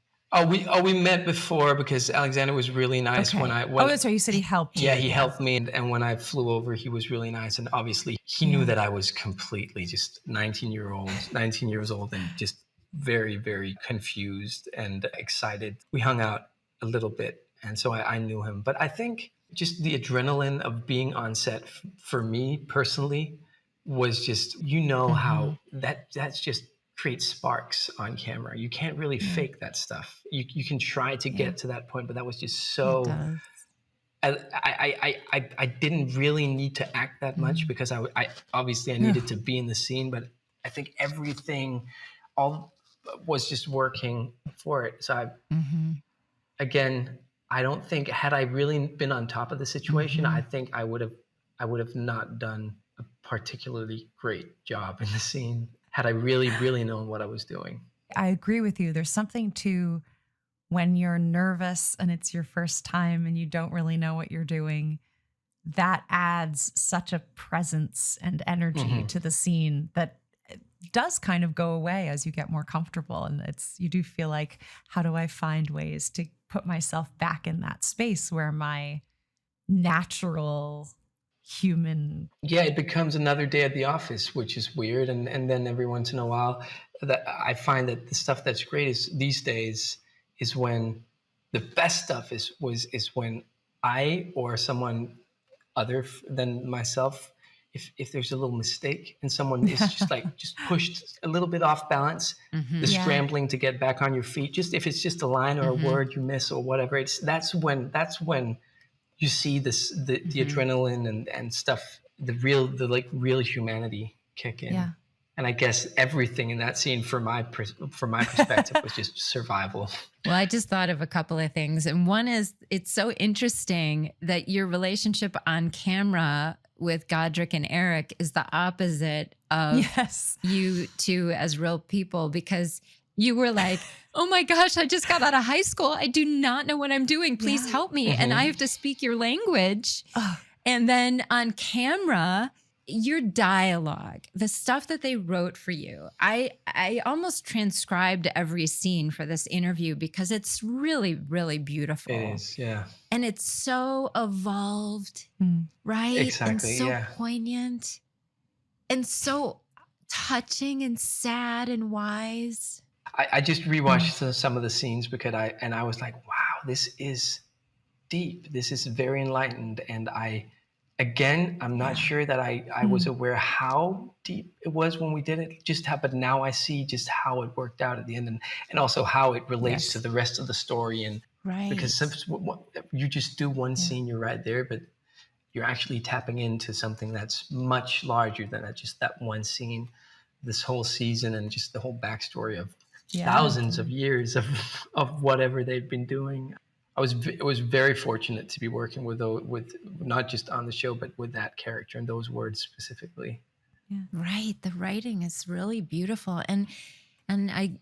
We met before because Alexander was really nice when that's right. You said he helped you. Yeah, he helped me, and when I flew over, he was really nice, and obviously he knew that I was completely just 19 years old, and just very, very confused and excited. We hung out a little bit, and so I knew him. But I think just the adrenaline of being on set for me personally was just, how that's just creates sparks on camera. You can't really fake that stuff. You can try to get to that point, but that was just so. I didn't really need to act that much because I obviously needed to be in the scene, but I think everything all was just working for it. So again, I don't think, had I really been on top of the situation, I think I would have not done a particularly great job in the scene had I really, really known what I was doing. I agree with you. There's something to when you're nervous and it's your first time and you don't really know what you're doing, that adds such a presence and energy to the scene that does kind of go away as you get more comfortable. And you do feel like, how do I find ways to put myself back in that space where my natural human. Yeah, it becomes another day at the office, which is weird. And then every once in a while, that I find that the stuff that's great is these days is when the best stuff is when I or someone other than myself, if there's a little mistake and someone is just pushed a little bit off balance, the scrambling to get back on your feet, just if it's just a line or a word you miss or whatever, that's when you see the adrenaline and stuff, the real humanity kick in. Yeah. And I guess everything in that scene, from my perspective, was just survival. Well, I just thought of a couple of things. And one is, it's so interesting that your relationship on camera with Godric and Eric is the opposite of you two as real people, because you were like, oh my gosh, I just got out of high school. I do not know what I'm doing. Please help me. And I have to speak your language. And then on camera, your dialogue, the stuff that they wrote for you, I almost transcribed every scene for this interview because it's really, really beautiful. It is, yeah. And it's so evolved, right? Exactly, and so poignant and so touching and sad and wise. I just rewatched some of the scenes because I was like, wow, this is deep. This is very enlightened. And I'm not sure that I was aware how deep it was when we did it. But now I see just how it worked out at the end, and also how it relates to the rest of the story. And because you just do one scene, you're right there, but you're actually tapping into something that's much larger than just that one scene. This whole season and just the whole backstory of thousands of years of whatever they've been doing. I was very fortunate to be working with not just on the show, but with that character and those words specifically. Yeah. Right. The writing is really beautiful. And And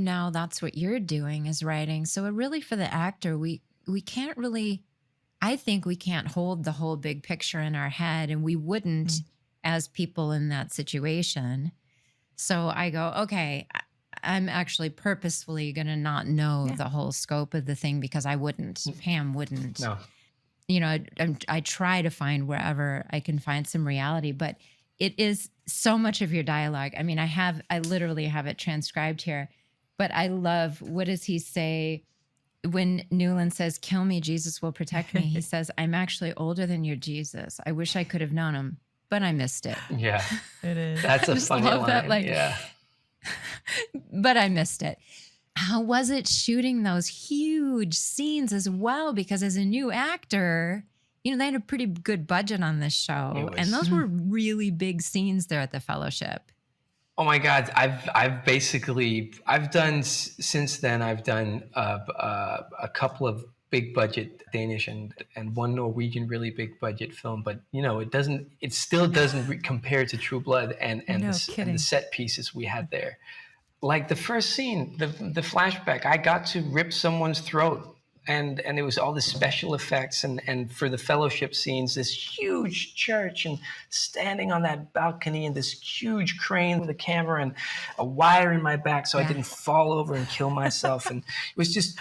now that's what you're doing is writing. So really for the actor, we can't really, I think we can't hold the whole big picture in our head, and we wouldn't as people in that situation. So I go, okay, I'm actually purposefully going to not know the whole scope of the thing because I wouldn't. Pam wouldn't. No. I try to find wherever I can find some reality, but it is so much of your dialogue. I mean, I literally have it transcribed here, but I love, what does he say when Newland says, "Kill me, Jesus will protect me"? He says, "I'm actually older than your Jesus. I wish I could have known him, but I missed it." Yeah. It is. That's a funny love line. that, yeah. But I missed it. How was it shooting those huge scenes as well? Because as a new actor, they had a pretty good budget on this show. And those were really big scenes there at the Fellowship. Oh my God. I've done, since then, I've done a couple of big budget Danish and one Norwegian really big budget film, but it still doesn't compare to True Blood and the set pieces we had there. Like the first scene, the flashback, I got to rip someone's throat, and it was all the special effects, and for the Fellowship scenes, this huge church and standing on that balcony and this huge crane with a camera and a wire in my back so I didn't fall over and kill myself, and it was just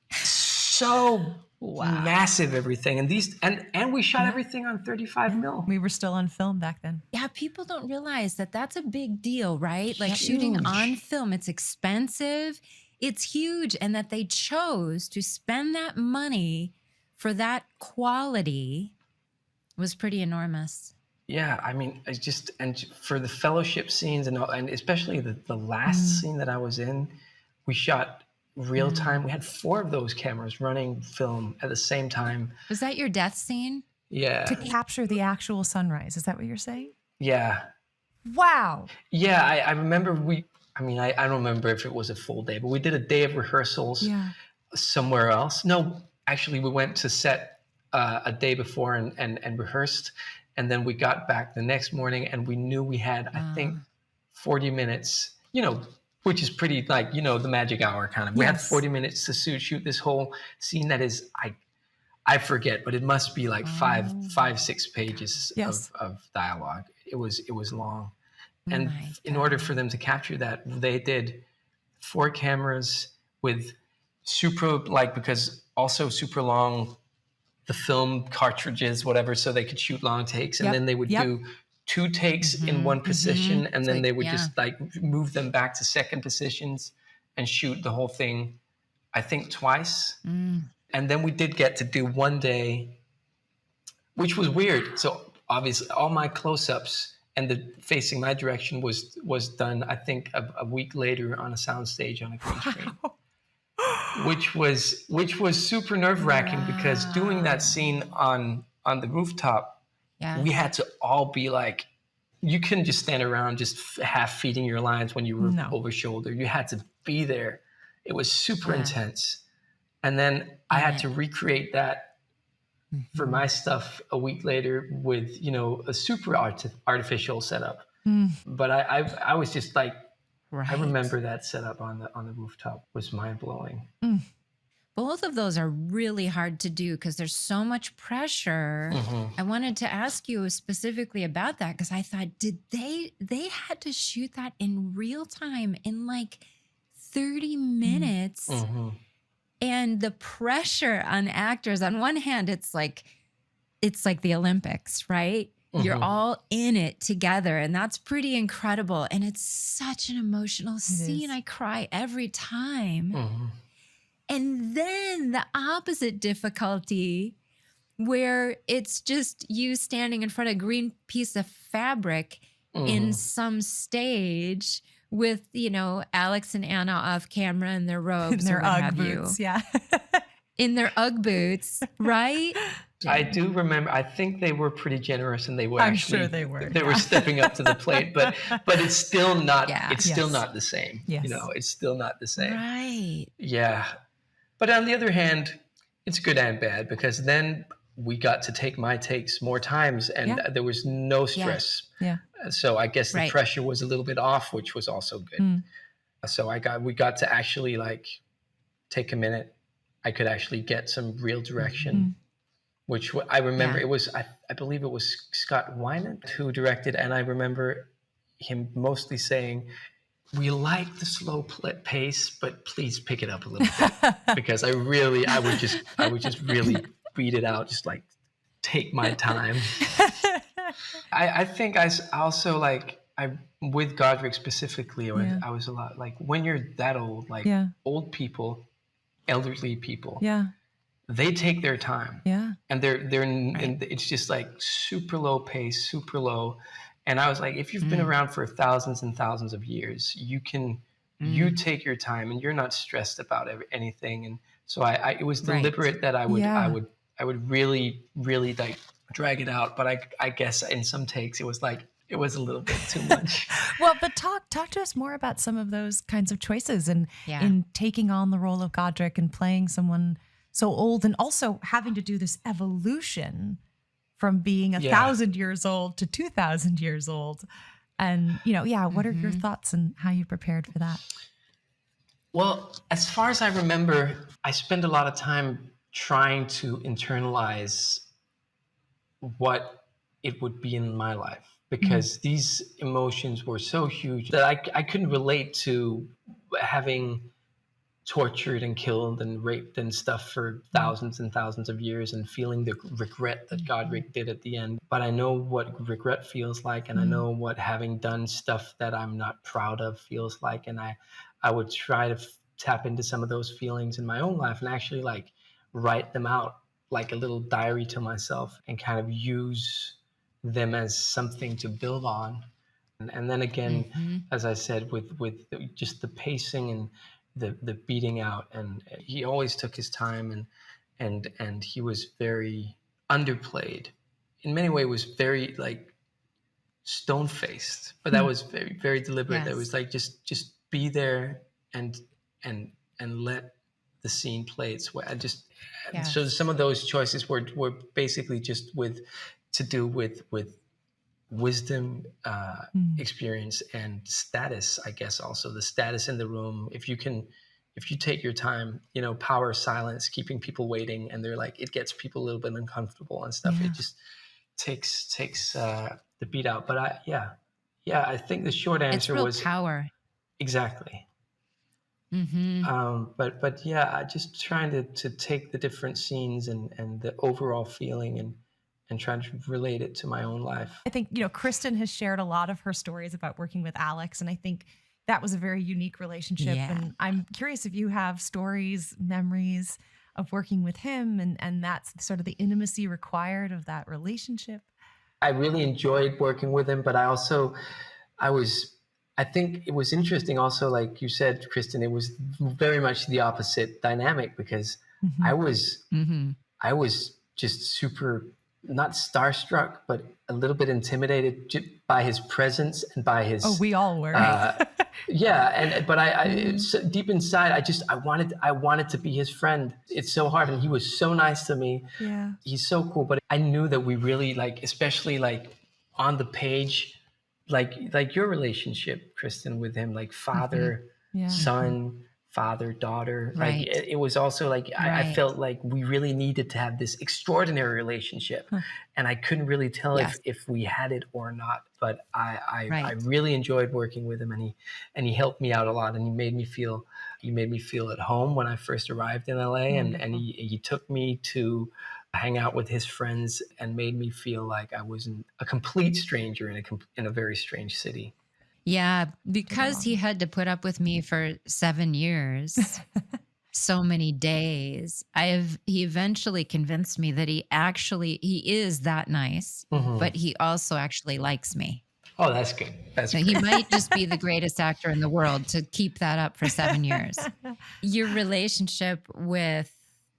so massive, everything. And we shot everything on 35 mil. We were still on film back then. Yeah, people don't realize that that's a big deal, right? Like shooting on film, it's expensive, it's huge, and that they chose to spend that money for that quality was pretty enormous. Yeah, I mean, and for the Fellowship scenes and especially the last scene that I was in, we shot real time. We had 4 of those cameras running film at the same time. Was that your death scene? Yeah. To capture the actual sunrise. Is that what you're saying? Yeah. Wow. Yeah, I remember I don't remember if it was a full day, but we did a day of rehearsals somewhere else. No, actually we went to set a day before and rehearsed. And then we got back the next morning and we knew we had, I think, 40 minutes, which is pretty the magic hour kind of. We had 40 minutes to shoot this whole scene that is, I forget, but it must be like 5-6 pages of dialogue. It was long. And in order for them to capture that, they did 4 cameras with because also super long, the film cartridges, whatever, so they could shoot long takes. And then they would do 2 takes in one position, and then they would just move them back to second positions and shoot the whole thing, I think twice. And then we did get to do one day, which was weird. So obviously all my close-ups and the facing my direction was done, I think, a week later on a soundstage on a green screen. Which was super nerve-wracking because doing that scene on the rooftop, we had to all be like, you couldn't just stand around just half feeding your lines when you were over shoulder. You had to be there. It was super intense. And then I had to recreate that for my stuff a week later with, a super artificial setup. But I was just like, I remember that setup on the rooftop was mind-blowing. Both of those are really hard to do because there's so much pressure. I wanted to ask you specifically about that because I thought, did they had to shoot that in real time in like 30 minutes? And the pressure on actors, on one hand, it's like the Olympics, right? You're all in it together, and that's pretty incredible. And it's such an emotional scene. I cry every time. And then the opposite difficulty, where it's just you standing in front of a green piece of fabric in some stage with, Alex and Anna off camera in their robes, in their Ugg boots, in their Ugg boots, right? I do remember. I think they were pretty generous, and they were. I'm sure they were. They were stepping up to the plate, but it's still not. It's still not the same. It's still not the same. Right. Yeah, but on the other hand, it's good and bad because then we got to take my takes more times, and there was no stress. So I guess the pressure was a little bit off, which was also good. So we got to actually like take a minute. I could actually get some real direction, which I remember it was, I believe it was Scott Winant who directed. And I remember him mostly saying, we like the slow pace, but please pick it up a little bit, because I would just really beat it out, just like take my time. I think I also like, with Godric specifically, I was a lot like, when you're that old, like old people, elderly people, they take their time, and and it's just like super low pace, super low. And I was like, if you've been around for thousands and thousands of years, you take your time and you're not stressed about anything. And so it was deliberate that I would really, really like drag it out. But I guess in some takes it was a little bit too much. Well, but talk to us more about some of those kinds of choices and in taking on the role of Godric and playing someone so old, and also having to do this evolution from being 1,000 years old to 2,000 years old. And, what are your thoughts and how you prepared for that? Well, as far as I remember, I spent a lot of time trying to internalize what it would be in my life, because these emotions were so huge that I couldn't relate to having tortured and killed and raped and stuff for thousands and thousands of years and feeling the regret that Godric did at the end. But I know what regret feels like, and I know what having done stuff that I'm not proud of feels like. And I would try to tap into some of those feelings in my own life and actually like write them out like a little diary to myself and kind of use them as something to build on. And then again, as I said, with just the pacing and the beating out, and he always took his time, and he was very underplayed. In many ways, was very like stone-faced, but that was very, very deliberate. That was like just be there and let the scene play its way. So some of those choices were basically just to do with wisdom, experience, and status. I guess also the status in the room. If you take your time, power of silence, keeping people waiting, and they're like, it gets people a little bit uncomfortable and stuff. It just takes the beat out. But I think the short answer was power. Exactly. But I just trying to take the different scenes and the overall feeling and trying to relate it to my own life. I think, Kristin has shared a lot of her stories about working with Alex, and I think that was a very unique relationship. Yeah. And I'm curious if you have stories, memories of working with him, and that's sort of the intimacy required of that relationship. I really enjoyed working with him, but I think it was interesting also, like you said, Kristin, it was very much the opposite dynamic, because I was just super, not starstruck, but a little bit intimidated by his presence and by his. Oh, we all were. But I deep inside, I wanted to be his friend. It's so hard, and he was so nice to me. Yeah, he's so cool. But I knew that we really especially on the page. Like your relationship, Kristin, with him, like father, son, father, daughter. Right. Like it was also like I felt like we really needed to have this extraordinary relationship, and I couldn't really tell if we had it or not. But I really enjoyed working with him, and he helped me out a lot, and he made me feel at home when I first arrived in LA, and he took me to hang out with his friends and made me feel like I wasn't a complete stranger in a very strange city. Yeah, because he had to put up with me for 7 years, so many days. He eventually convinced me that he is that nice, but he also actually likes me. Oh, that's good. He might just be the greatest actor in the world to keep that up for 7 years. Your relationship with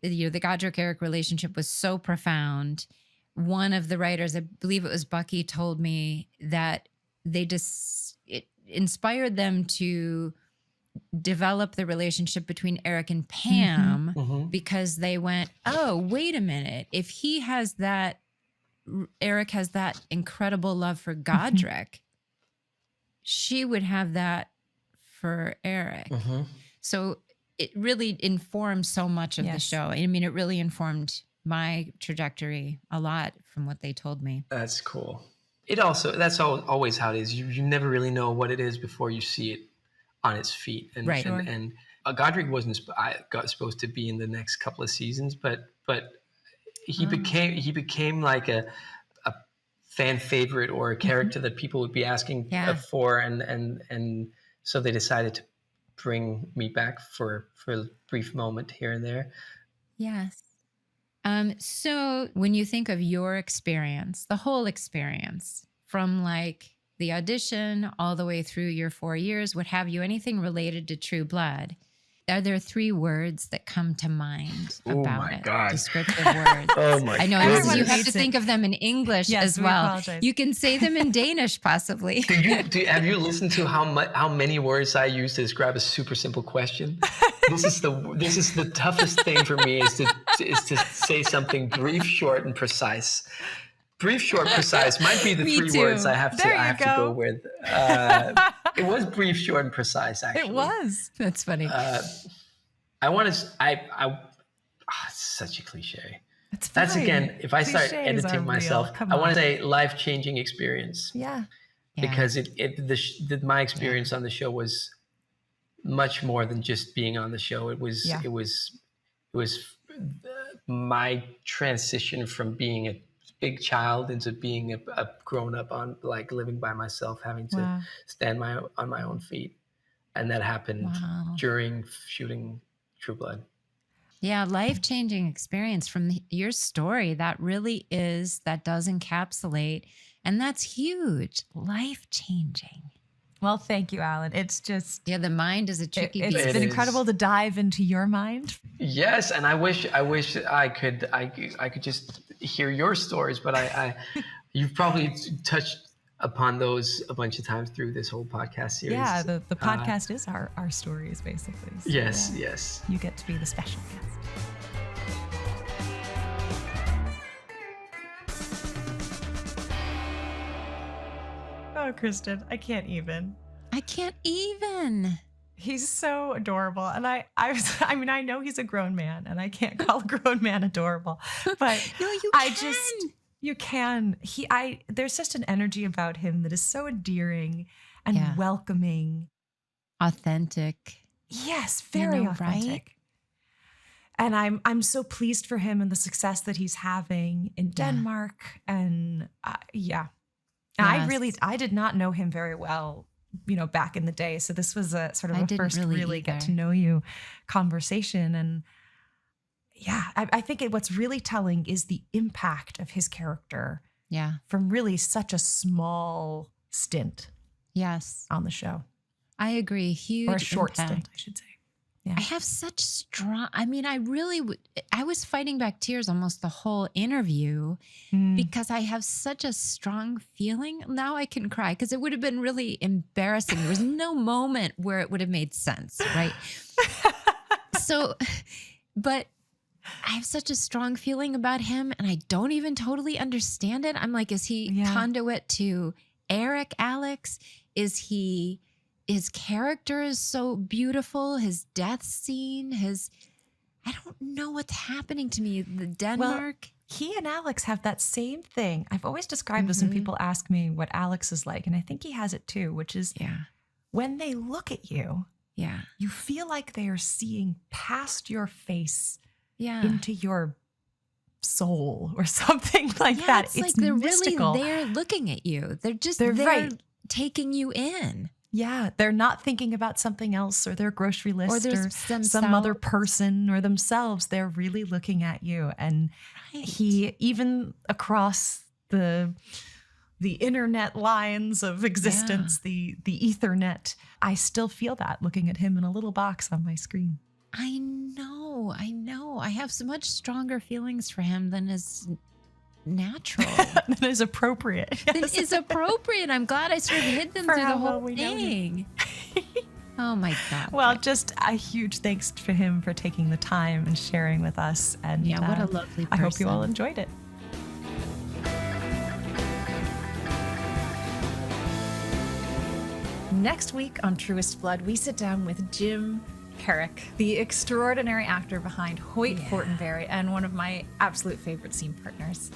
the Godric Eric relationship was so profound. One of the writers, I believe it was Bucky, told me that it inspired them to develop the relationship between Eric and Pam because they went, oh, wait a minute. If Eric has that incredible love for Godric, she would have that for Eric. So it really informed so much of the show. I mean, it really informed my trajectory a lot from what they told me. That's cool. That's always how it is. You never really know what it is before you see it on its feet. And and Godric wasn't supposed to be in the next couple of seasons, but he became like a fan favorite or a character that people would be asking for, and so they decided to bring me back for a brief moment here and there. Yes. So when you think of your experience, the whole experience, from like the audition all the way through your 4 years, what have you, anything related to True Blood, are there 3 words that come to mind about it? God. Descriptive words. Oh my! I know you have to think of them in English as well. Apologize. You can say them in Danish, possibly. Have you listened to how many words I use to describe a super simple question? This is the toughest thing for me is to say something brief, short, and precise. Brief, short, precise might be the Me 3 too. words I have There to you go go. with. It was brief, short, and precise. Actually, It was. That's funny. I want to. It's such a cliche. It's That's fine. again. If I start Cliches are editing real. myself, Come I want on. to say life-changing experience. Yeah. Because my experience on the show was much more than just being on the show. It was my transition from being a big child into being a grown up, on like living by myself, having to stand on my own feet, and that happened during shooting True Blood. Yeah, life-changing experience from your story. That does encapsulate, and that's huge. Life-changing. Well, thank you, Allan. It's just the mind is a tricky it's beast. been incredible to dive into your mind. Yes, and I wish I could just hear your stories, but you've probably touched upon those a bunch of times through this whole podcast series. Yeah, the podcast is our stories, basically. So, yes. You get to be the special guest. Oh, Kristin, I can't even. He's so adorable. And I mean, I know he's a grown man and I can't call a grown man adorable, but No, you you can. There's just an energy about him that is so endearing and welcoming. Authentic. Yes, very authentic. Right? And I'm so pleased for him and the success that he's having in Denmark. And I did not know him very well, back in the day. So this was a sort of a first really get to know you conversation. And I think what's really telling is the impact of his character. Yeah. From really such a small stint. Yes. On the show. I agree. Huge. Or a short impact. stint, I should say. Yeah. I have such strong, I was fighting back tears almost the whole interview because I have such a strong feeling. Now I can cry because it would have been really embarrassing. There was no moment where it would have made sense, right? But I have such a strong feeling about him and I don't even totally understand it. I'm like, is he conduit to Eric, Alex? His character is so beautiful. His death scene, I don't know what's happening to me. The Denmark. Well, he and Alex have that same thing. I've always described this when people ask me what Alex is like. And I think he has it too, which is when they look at you, you feel like they are seeing past your face into your soul or something like that. It's like they're mystical. Really there looking at you. They're taking you in. Yeah, they're not thinking about something else or their grocery list or some other person or themselves. They're really looking at you. And he, even across the internet lines of existence, the ethernet, I still feel that looking at him in a little box on my screen. I know. I have so much stronger feelings for him than is natural. That is appropriate. That is appropriate. I'm glad I sort of hid them through the whole thing. Oh my God. Well, just a huge thanks for him for taking the time and sharing with us. And what a lovely person. I hope you all enjoyed it. Next week on Truest Blood, we sit down with Jim Herrick, the extraordinary actor behind Hoyt Fortenberry and one of my absolute favorite scene partners.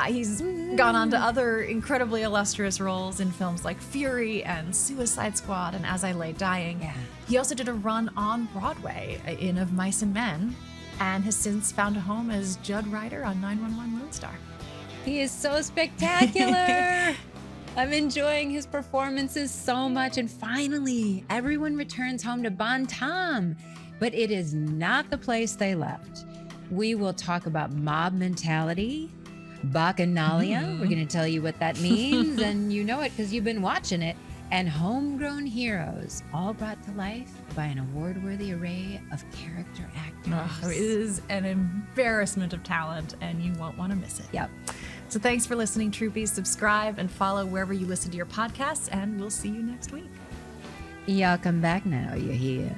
He's gone on to other incredibly illustrious roles in films like Fury and Suicide Squad and As I Lay Dying. Yeah. He also did a run on Broadway in Of Mice and Men and has since found a home as Judd Ryder on 911 Lone Star. He is so spectacular. I'm enjoying his performances so much. And finally, everyone returns home to Bon Tom, but it is not the place they left. We will talk about mob mentality, Bacchanalia. We're going to tell you what that means, and you know it because you've been watching it. And homegrown heroes, all brought to life by an award-worthy array of character actors. Oh, it is an embarrassment of talent, and you won't want to miss it. Yep. So thanks for listening, Troopies. Subscribe and follow wherever you listen to your podcasts, and we'll see you next week. Y'all come back now, you hear?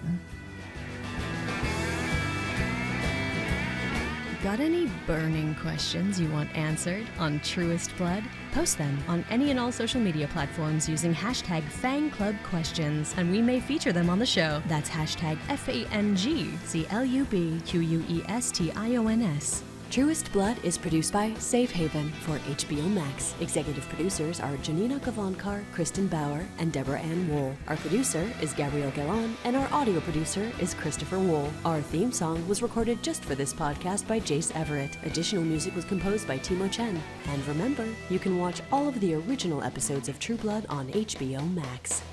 Got any burning questions you want answered on Truest Blood? Post them on any and all social media platforms using hashtag FangClubQuestions, and we may feature them on the show. That's hashtag FangClubQuestions. Truest Blood is produced by Safe Haven for HBO Max. Executive producers are Janina Gavankar, Kristen Bauer, and Deborah Ann Wool. Our producer is Gabrielle Gallan, and our audio producer is Christopher Wool. Our theme song was recorded just for this podcast by Jace Everett. Additional music was composed by Timo Chen. And remember, you can watch all of the original episodes of True Blood on HBO Max.